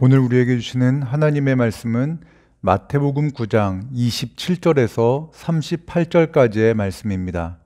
오늘 우리에게 주시는 하나님의 말씀은 마태복음 9장 27절에서 38절까지의 말씀입니다.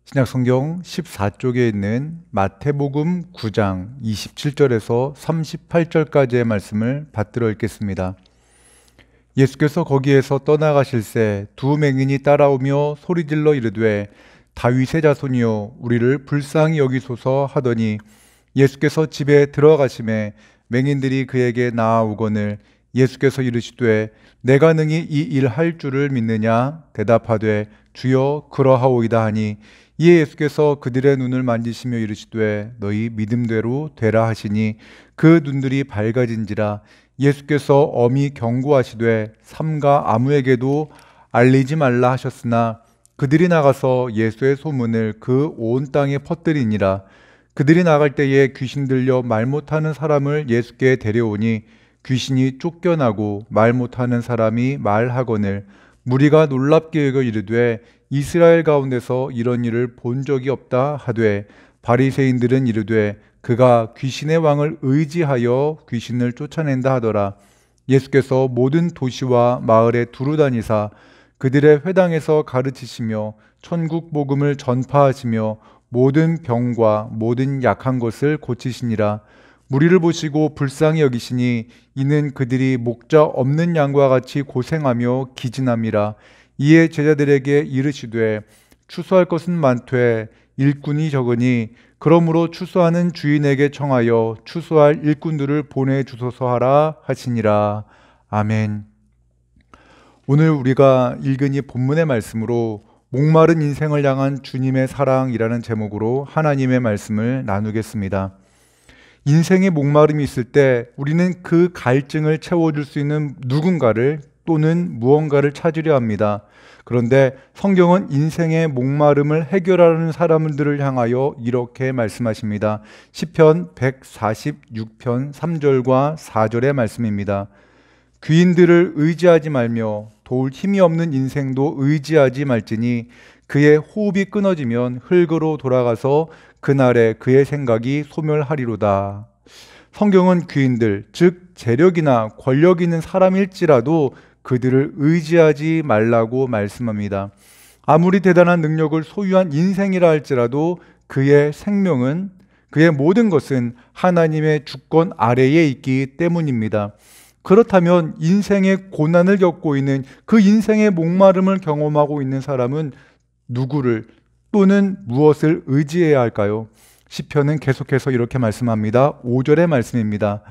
신약성경 14쪽에 있는 마태복음 9장 27절에서 38절까지의 말씀을 받들어 읽겠습니다. 예수께서 거기에서 떠나가실새 두 맹인이 따라오며 소리질러 이르되 다윗의 자손이여 우리를 불쌍히 여기소서 하더니 예수께서 집에 들어가심에 맹인들이 그에게 나아오거늘 예수께서 이르시되 내가 능히 이 일 할 줄을 믿느냐 대답하되 주여 그러하오이다 하니 이에 예수께서 그들의 눈을 만지시며 이르시되 너희 믿음대로 되라 하시니 그 눈들이 밝아진지라. 예수께서 엄히 경고하시되 삼가 아무에게도 알리지 말라 하셨으나 그들이 나가서 예수의 소문을 그 온 땅에 퍼뜨리니라. 그들이 나갈 때에 귀신 들려 말 못하는 사람을 예수께 데려오니 귀신이 쫓겨나고 말 못하는 사람이 말하거늘 무리가 놀랍게 여겨 이르되 이스라엘 가운데서 이런 일을 본 적이 없다 하되 바리새인들은 이르되 그가 귀신의 왕을 의지하여 귀신을 쫓아낸다 하더라. 예수께서 모든 도시와 마을에 두루 다니사 그들의 회당에서 가르치시며 천국 복음을 전파하시며 모든 병과 모든 약한 것을 고치시니라. 무리를 보시고 불쌍히 여기시니 이는 그들이 목자 없는 양과 같이 고생하며 기진함이라. 이에 제자들에게 이르시되 추수할 것은 많되 일꾼이 적으니 그러므로 추수하는 주인에게 청하여 추수할 일꾼들을 보내주소서 하라 하시니라. 아멘. 오늘 우리가 읽은 이 본문의 말씀으로 목마른 인생을 향한 주님의 사랑이라는 제목으로 하나님의 말씀을 나누겠습니다. 인생의 목마름이 있을 때 우리는 그 갈증을 채워줄 수 있는 누군가를 또는 무언가를 찾으려 합니다. 그런데 성경은 인생의 목마름을 해결하는 사람들을 향하여 이렇게 말씀하십니다. 시편 146편 3절과 4절의 말씀입니다. 귀인들을 의지하지 말며 도울 힘이 없는 인생도 의지하지 말지니 그의 호흡이 끊어지면 흙으로 돌아가서 그날에 그의 생각이 소멸하리로다. 성경은 귀인들, 즉 재력이나 권력 있는 사람일지라도 그들을 의지하지 말라고 말씀합니다. 아무리 대단한 능력을 소유한 인생이라 할지라도 그의 생명은, 그의 모든 것은 하나님의 주권 아래에 있기 때문입니다. 그렇다면 인생의 고난을 겪고 있는, 그 인생의 목마름을 경험하고 있는 사람은 누구를 또는 무엇을 의지해야 할까요? 시편은 계속해서 이렇게 말씀합니다. 5절의 말씀입니다.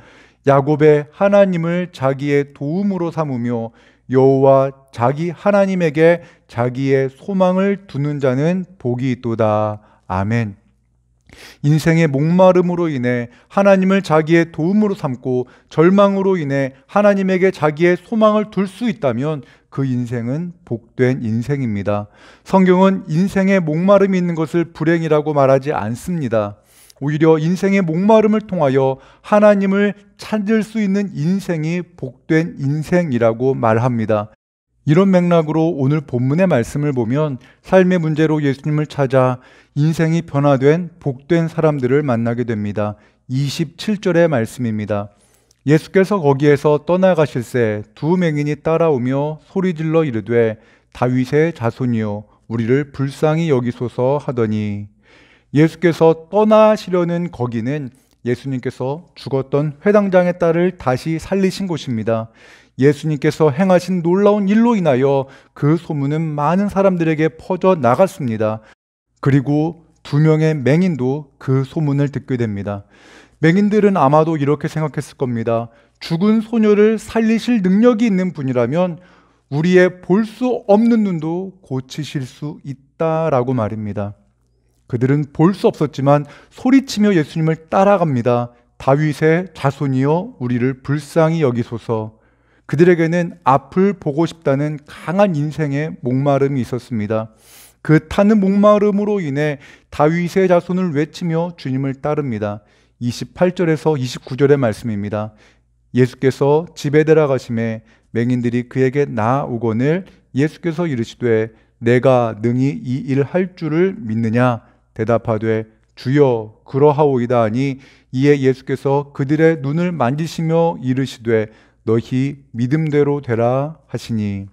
야곱의 하나님을 자기의 도움으로 삼으며 여호와 자기 하나님에게 자기의 소망을 두는 자는 복이 있도다. 아멘. 인생의 목마름으로 인해 하나님을 자기의 도움으로 삼고 절망으로 인해 하나님에게 자기의 소망을 둘 수 있다면 그 인생은 복된 인생입니다. 성경은 인생의 목마름이 있는 것을 불행이라고 말하지 않습니다. 오히려 인생의 목마름을 통하여 하나님을 찾을 수 있는 인생이 복된 인생이라고 말합니다. 이런 맥락으로 오늘 본문의 말씀을 보면 삶의 문제로 예수님을 찾아 인생이 변화된 복된 사람들을 만나게 됩니다. 27절의 말씀입니다. 예수께서 거기에서 떠나가실새 두 맹인이 따라오며 소리질러 이르되 다윗의 자손이여 우리를 불쌍히 여기소서 하더니, 예수께서 떠나시려는 거기는 예수님께서 죽었던 회당장의 딸을 다시 살리신 곳입니다. 예수님께서 행하신 놀라운 일로 인하여 그 소문은 많은 사람들에게 퍼져 나갔습니다. 그리고 두 명의 맹인도 그 소문을 듣게 됩니다. 맹인들은 아마도 이렇게 생각했을 겁니다. 죽은 소녀를 살리실 능력이 있는 분이라면 우리의 볼 수 없는 눈도 고치실 수 있다라고 말입니다. 그들은 볼 수 없었지만 소리치며 예수님을 따라갑니다. 다윗의 자손이여 우리를 불쌍히 여기소서. 그들에게는 앞을 보고 싶다는 강한 인생의 목마름이 있었습니다. 그 타는 목마름으로 인해 다윗의 자손을 외치며 주님을 따릅니다. 28절에서 29절의 말씀입니다. 예수께서 집에 들어가심에 맹인들이 그에게 나아오거늘 예수께서 이르시되 내가 능히 이 일 할 줄을 믿느냐 대답하되 주여 그러하오이다 하니 이에 예수께서 그들의 눈을 만지시며 이르시되 너희 믿음대로 되라 하시니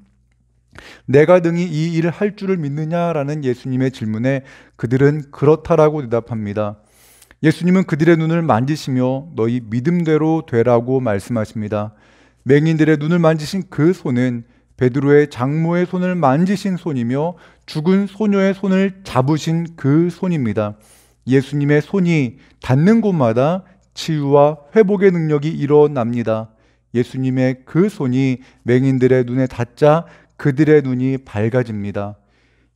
내가 능히 이 일을 할 줄을 믿느냐라는 예수님의 질문에 그들은 그렇다라고 대답합니다. 예수님은 그들의 눈을 만지시며 너희 믿음대로 되라고 말씀하십니다. 맹인들의 눈을 만지신 그 손은 베드로의 장모의 손을 만지신 손이며 죽은 소녀의 손을 잡으신 그 손입니다. 예수님의 손이 닿는 곳마다 치유와 회복의 능력이 일어납니다. 예수님의 그 손이 맹인들의 눈에 닿자 그들의 눈이 밝아집니다.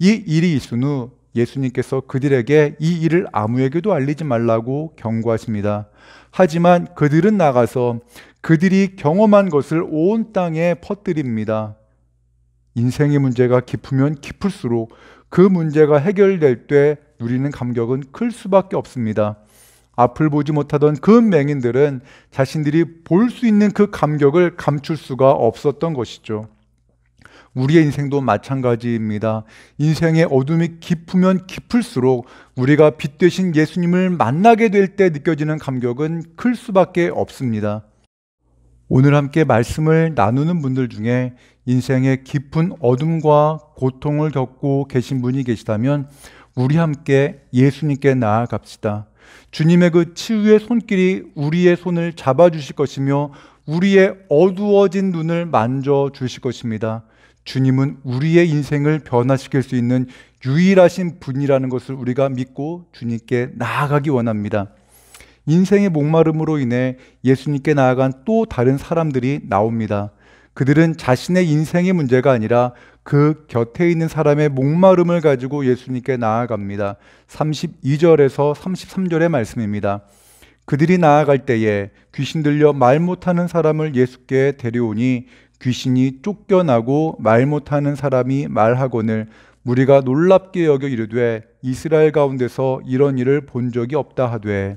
이 일이 있은 후 예수님께서 그들에게 이 일을 아무에게도 알리지 말라고 경고하십니다. 하지만 그들은 나가서 그들이 경험한 것을 온 땅에 퍼뜨립니다. 인생의 문제가 깊으면 깊을수록 그 문제가 해결될 때 누리는 감격은 클 수밖에 없습니다. 앞을 보지 못하던 그 맹인들은 자신들이 볼 수 있는 그 감격을 감출 수가 없었던 것이죠. 우리의 인생도 마찬가지입니다. 인생의 어둠이 깊으면 깊을수록 우리가 빛 되신 예수님을 만나게 될 때 느껴지는 감격은 클 수밖에 없습니다. 오늘 함께 말씀을 나누는 분들 중에 인생의 깊은 어둠과 고통을 겪고 계신 분이 계시다면 우리 함께 예수님께 나아갑시다. 주님의 그 치유의 손길이 우리의 손을 잡아주실 것이며 우리의 어두워진 눈을 만져주실 것입니다. 주님은 우리의 인생을 변화시킬 수 있는 유일하신 분이라는 것을 우리가 믿고 주님께 나아가기 원합니다. 인생의 목마름으로 인해 예수님께 나아간 또 다른 사람들이 나옵니다. 그들은 자신의 인생의 문제가 아니라 그 곁에 있는 사람의 목마름을 가지고 예수님께 나아갑니다. 32절에서 33절의 말씀입니다. 그들이 나아갈 때에 귀신 들려 말 못하는 사람을 예수께 데려오니 귀신이 쫓겨나고 말 못하는 사람이 말하거늘 무리가 놀랍게 여겨 이르되 이스라엘 가운데서 이런 일을 본 적이 없다 하되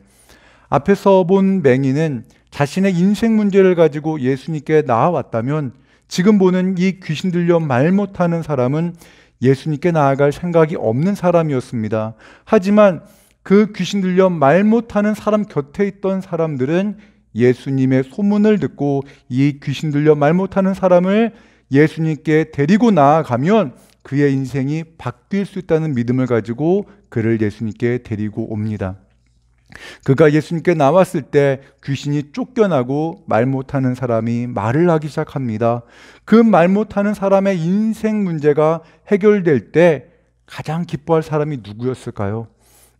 앞에서 본 맹인은 자신의 인생 문제를 가지고 예수님께 나아왔다면 지금 보는 이 귀신 들려 말 못하는 사람은 예수님께 나아갈 생각이 없는 사람이었습니다. 하지만 그 귀신 들려 말 못하는 사람 곁에 있던 사람들은 예수님의 소문을 듣고 이 귀신 들려 말 못하는 사람을 예수님께 데리고 나아가면 그의 인생이 바뀔 수 있다는 믿음을 가지고 그를 예수님께 데리고 옵니다. 그가 예수님께 나왔을 때 귀신이 쫓겨나고 말 못하는 사람이 말을 하기 시작합니다. 그 말 못하는 사람의 인생 문제가 해결될 때 가장 기뻐할 사람이 누구였을까요?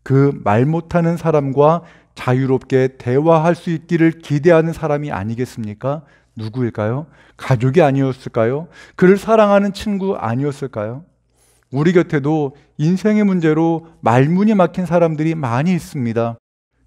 그 말 못하는 사람과 자유롭게 대화할 수 있기를 기대하는 사람이 아니겠습니까? 누구일까요? 가족이 아니었을까요? 그를 사랑하는 친구 아니었을까요? 우리 곁에도 인생의 문제로 말문이 막힌 사람들이 많이 있습니다.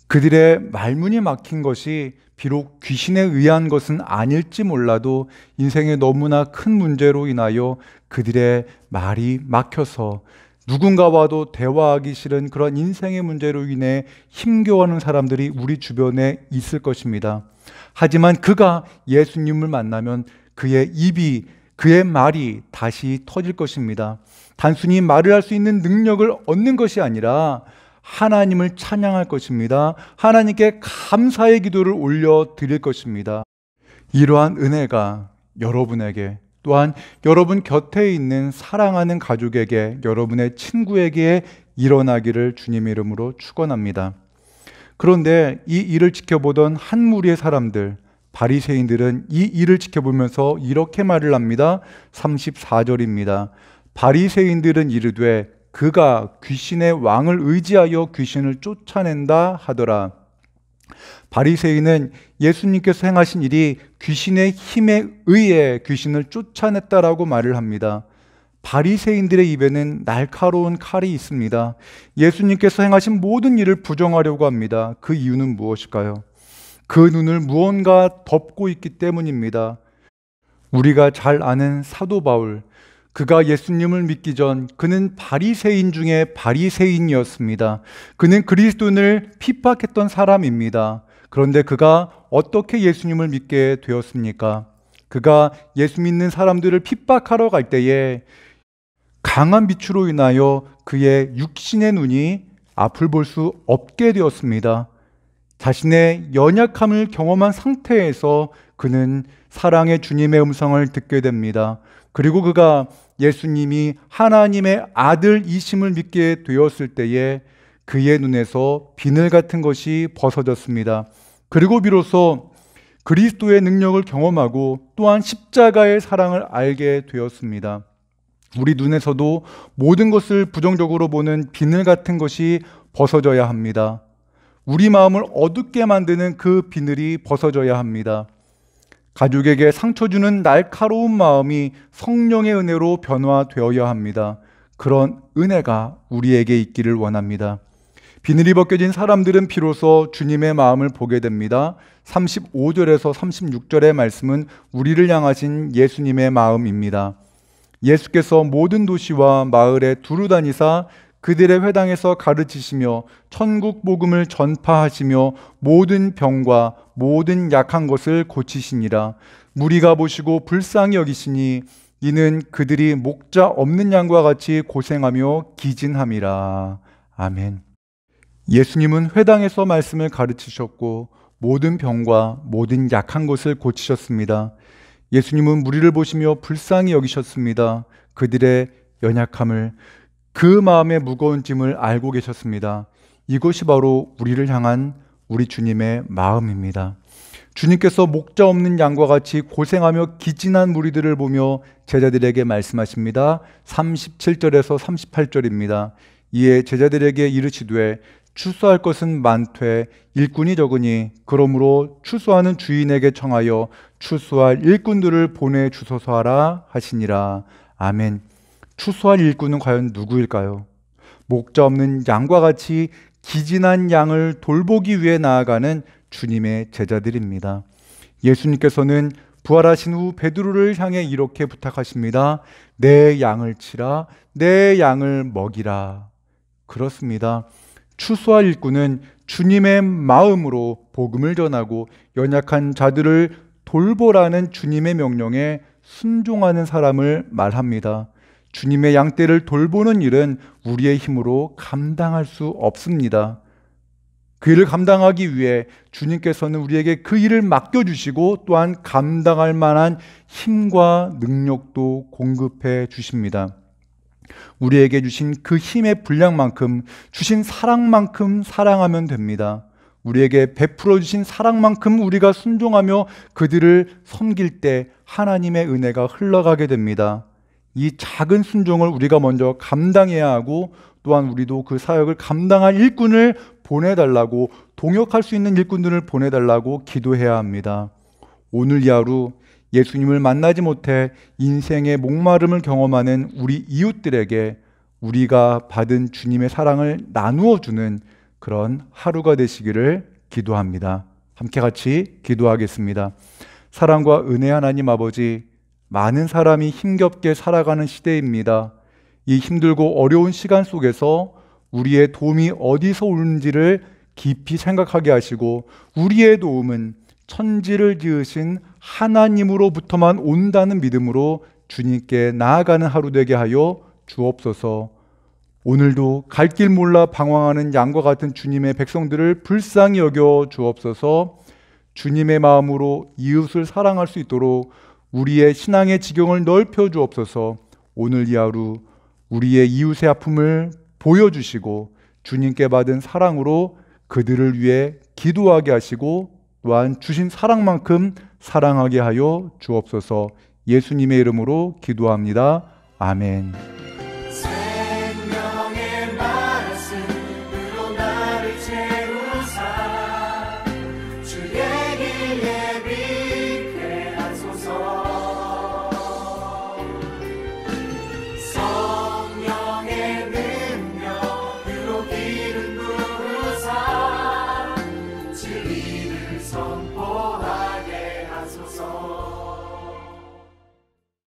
그들의 말문이 막힌 것이 비록 귀신에 의한 것은 아닐지 몰라도 인생의 너무나 큰 문제로 인하여 그들의 말이 막혀서 누군가와도 대화하기 싫은 그런 인생의 문제로 인해 힘겨워하는 사람들이 우리 주변에 있을 것입니다. 하지만 그가 예수님을 만나면 그의 입이, 그의 말이 다시 터질 것입니다. 단순히 말을 할 수 있는 능력을 얻는 것이 아니라 하나님을 찬양할 것입니다. 하나님께 감사의 기도를 올려드릴 것입니다. 이러한 은혜가 여러분에게 또한 여러분 곁에 있는 사랑하는 가족에게, 여러분의 친구에게 일어나기를 주님의 이름으로 축원합니다. 그런데 이 일을 지켜보던 한 무리의 사람들, 바리새인들은 이 일을 지켜보면서 이렇게 말을 합니다. 34절입니다. 바리새인들은 이르되 그가 귀신의 왕을 의지하여 귀신을 쫓아낸다 하더라. 바리새인은 예수님께서 행하신 일이 귀신의 힘에 의해 귀신을 쫓아냈다라고 말을 합니다. 바리새인들의 입에는 날카로운 칼이 있습니다. 예수님께서 행하신 모든 일을 부정하려고 합니다. 그 이유는 무엇일까요? 그 눈을 무언가 덮고 있기 때문입니다. 우리가 잘 아는 사도 바울, 그가 예수님을 믿기 전 그는 바리새인 중에 바리새인이었습니다. 그는 그리스도인을 핍박했던 사람입니다. 그런데 그가 어떻게 예수님을 믿게 되었습니까? 그가 예수 믿는 사람들을 핍박하러 갈 때에 강한 빛으로 인하여 그의 육신의 눈이 앞을 볼 수 없게 되었습니다. 자신의 연약함을 경험한 상태에서 그는 사랑의 주님의 음성을 듣게 됩니다. 그리고 그가 예수님이 하나님의 아들이심을 믿게 되었을 때에 그의 눈에서 비늘 같은 것이 벗어졌습니다. 그리고 비로소 그리스도의 능력을 경험하고 또한 십자가의 사랑을 알게 되었습니다. 우리 눈에서도 모든 것을 부정적으로 보는 비늘 같은 것이 벗어져야 합니다. 우리 마음을 어둡게 만드는 그 비늘이 벗어져야 합니다. 가족에게 상처 주는 날카로운 마음이 성령의 은혜로 변화되어야 합니다. 그런 은혜가 우리에게 있기를 원합니다. 비늘이 벗겨진 사람들은 비로소 주님의 마음을 보게 됩니다. 35절에서 36절의 말씀은 우리를 향하신 예수님의 마음입니다. 예수께서 모든 도시와 마을에 두루 다니사 그들의 회당에서 가르치시며 천국 복음을 전파하시며 모든 병과 모든 약한 것을 고치시니라. 무리가 보시고 불쌍히 여기시니 이는 그들이 목자 없는 양과 같이 고생하며 기진함이라. 아멘. 예수님은 회당에서 말씀을 가르치셨고 모든 병과 모든 약한 것을 고치셨습니다. 예수님은 무리를 보시며 불쌍히 여기셨습니다. 그들의 연약함을, 그 마음의 무거운 짐을 알고 계셨습니다. 이것이 바로 우리를 향한 우리 주님의 마음입니다. 주님께서 목자 없는 양과 같이 고생하며 기진한 무리들을 보며 제자들에게 말씀하십니다. 37절에서 38절입니다. 이에 제자들에게 이르시되 추수할 것은 많되 일꾼이 적으니 그러므로 추수하는 주인에게 청하여 추수할 일꾼들을 보내주소서 하라 하시니라. 아멘. 추수할 일꾼은 과연 누구일까요? 목자 없는 양과 같이 기진한 양을 돌보기 위해 나아가는 주님의 제자들입니다. 예수님께서는 부활하신 후 베드로를 향해 이렇게 부탁하십니다. 내 양을 치라, 내 양을 먹이라. 그렇습니다. 추수할 일꾼은 주님의 마음으로 복음을 전하고 연약한 자들을 돌보라는 주님의 명령에 순종하는 사람을 말합니다. 주님의 양떼를 돌보는 일은 우리의 힘으로 감당할 수 없습니다. 그 일을 감당하기 위해 주님께서는 우리에게 그 일을 맡겨주시고 또한 감당할 만한 힘과 능력도 공급해 주십니다. 우리에게 주신 그 힘의 분량만큼, 주신 사랑만큼 사랑하면 됩니다. 우리에게 베풀어 주신 사랑만큼 우리가 순종하며 그들을 섬길 때 하나님의 은혜가 흘러가게 됩니다. 이 작은 순종을 우리가 먼저 감당해야 하고 또한 우리도 그 사역을 감당할 일꾼을 보내달라고, 동역할 수 있는 일꾼들을 보내달라고 기도해야 합니다. 오늘 이 하루 예수님을 만나지 못해 인생의 목마름을 경험하는 우리 이웃들에게 우리가 받은 주님의 사랑을 나누어 주는 그런 하루가 되시기를 기도합니다. 함께 같이 기도하겠습니다. 사랑과 은혜 하나님 아버지, 많은 사람이 힘겹게 살아가는 시대입니다. 이 힘들고 어려운 시간 속에서 우리의 도움이 어디서 오는지를 깊이 생각하게 하시고 우리의 도움은 천지를 지으신 하나님으로부터만 온다는 믿음으로 주님께 나아가는 하루 되게 하여 주옵소서. 오늘도 갈 길 몰라 방황하는 양과 같은 주님의 백성들을 불쌍히 여겨 주옵소서. 주님의 마음으로 이웃을 사랑할 수 있도록 우리의 신앙의 지경을 넓혀 주옵소서. 오늘 이 하루 우리의 이웃의 아픔을 보여주시고 주님께 받은 사랑으로 그들을 위해 기도하게 하시고 또한 주신 사랑만큼 사랑하게 하여 주옵소서. 예수님의 이름으로 기도합니다. 아멘.